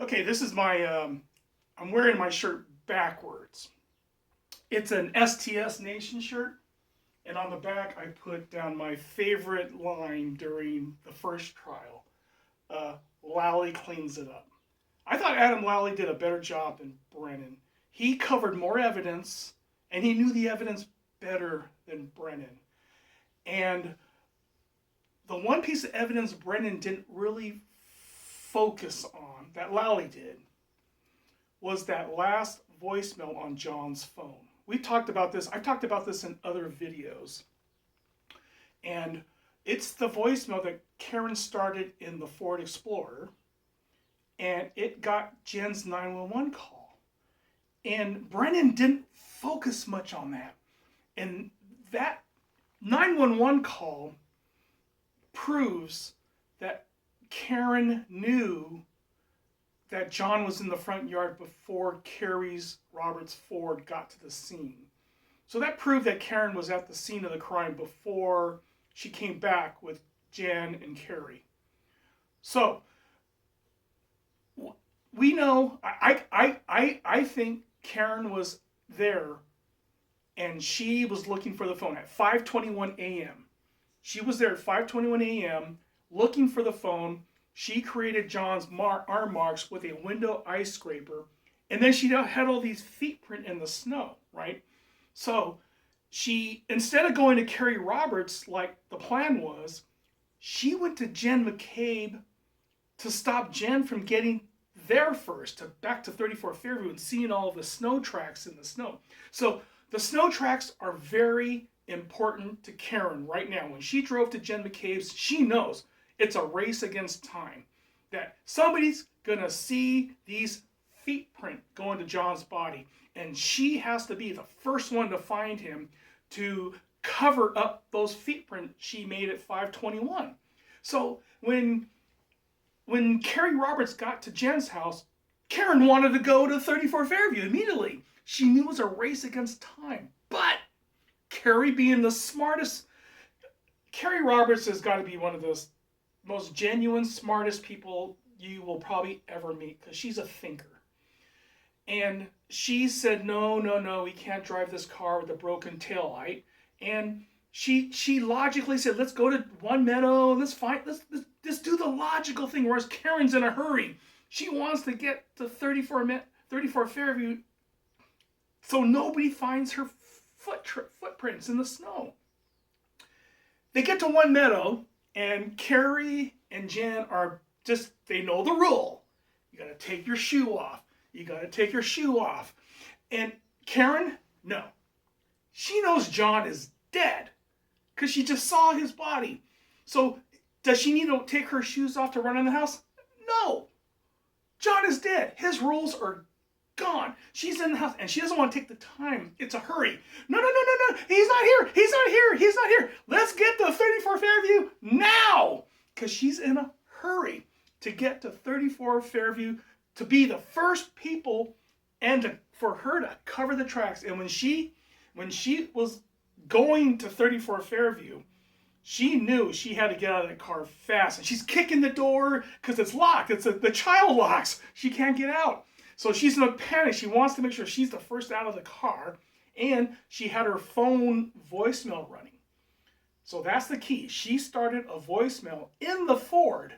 Okay, this is my, I'm wearing my shirt backwards. It's an STS Nation shirt, and on the back I put down my favorite line during the first trial. Lally cleans it up. I thought Adam Lally did a better job than Brennan. He covered more evidence, and he knew the evidence better than Brennan. And the one piece of evidence Brennan didn't really focus on, that Lally did, was that last voicemail on John's phone. We talked about this. I've talked about this in other videos. And it's the voicemail that Karen started in the Ford Explorer, and it got Jen's 911 call. And Brennan didn't focus much on that. And that 911 call proves that Karen knew that John was in the front yard before Kerry's Roberts Ford got to the scene. So that proved that Karen was at the scene of the crime before she came back with Jen and Kerry. So we know, I think Karen was there and she was looking for the phone at 5:21 a.m. She was there at 5:21 a.m. looking for the phone. She created John's arm marks with a window ice scraper, and then she had all these feet print in the snow, right? So she, instead of going to Kerry Roberts like the plan was, she went to Jen McCabe to stop Jen from getting there first, back to 34 Fairview and seeing all of the snow tracks in the snow. So the snow tracks are very important to Karen right now. When she drove to Jen McCabe's, she knows it's a race against time. That somebody's gonna see these feet print going to John's body, and she has to be the first one to find him to cover up those feet prints she made at 5:21. So when Kerry Roberts got to Jen's house, Karen wanted to go to 34 Fairview immediately. She knew it was a race against time. But Kerry, being the smartest, Kerry Roberts has got to be one of the most genuine, smartest people you will probably ever meet, because she's a thinker. And she said, no, we can't drive this car with a broken taillight. And she logically said, let's go to One Meadow, let's do the logical thing, whereas Karen's in a hurry. She wants to get to 34 Fairview so nobody finds her footprints in the snow. They get to One Meadow, and Kerry and Jen are just, they know the rule. You gotta take your shoe off. You gotta take your shoe off. And Karen, no. She knows John is dead because she just saw his body. So does she need to take her shoes off to run in the house? No. John is dead. His rules are gone. She's in the house and she doesn't want to take the time. It's a hurry. No. He's not here. He's not here. Let's get to 34 Fairview now. Because she's in a hurry to get to 34 Fairview, to be the first people, and for her to cover the tracks. And when she was going to 34 Fairview, she knew she had to get out of the car fast. And she's kicking the door because it's locked. The child locks. She can't get out. So she's in a panic. She wants to make sure she's the first out of the car. And she had her phone voicemail running. So that's the key. She started a voicemail in the Ford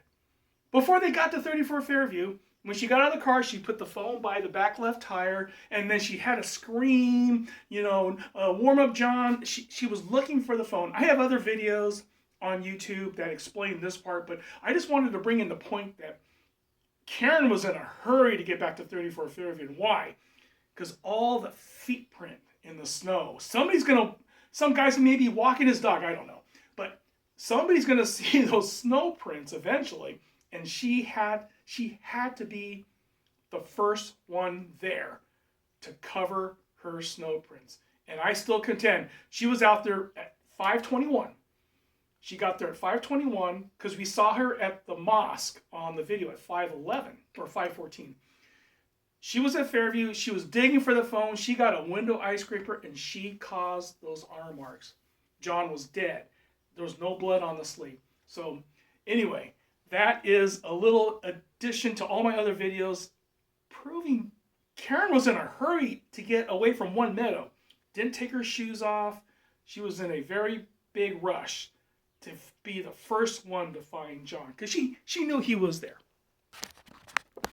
before they got to 34 Fairview. When she got out of the car, she put the phone by the back left tire, and then she had a scream, warm up John. She was looking for the phone. I have other videos on YouTube that explain this part, but I just wanted to bring in the point that Karen was in a hurry to get back to 34 Fairview. And why? Because all the feet print in the snow. Some guys may be walking his dog, I don't know. But somebody's going to see those snow prints eventually. And she had to be the first one there to cover her snow prints. And I still contend, she was out there at 5:21. She got there at 5:21 because we saw her at the mosque on the video at 5:11 or 5:14. She was at Fairview. She was digging for the phone. She got a window ice scraper and she caused those arm marks. John was dead. There was no blood on the sleeve. So anyway, that is a little addition to all my other videos. proving Karen was in a hurry to get away from One Meadow. Didn't take her shoes off. She was in a very big rush to be the first one to find John because she knew he was there.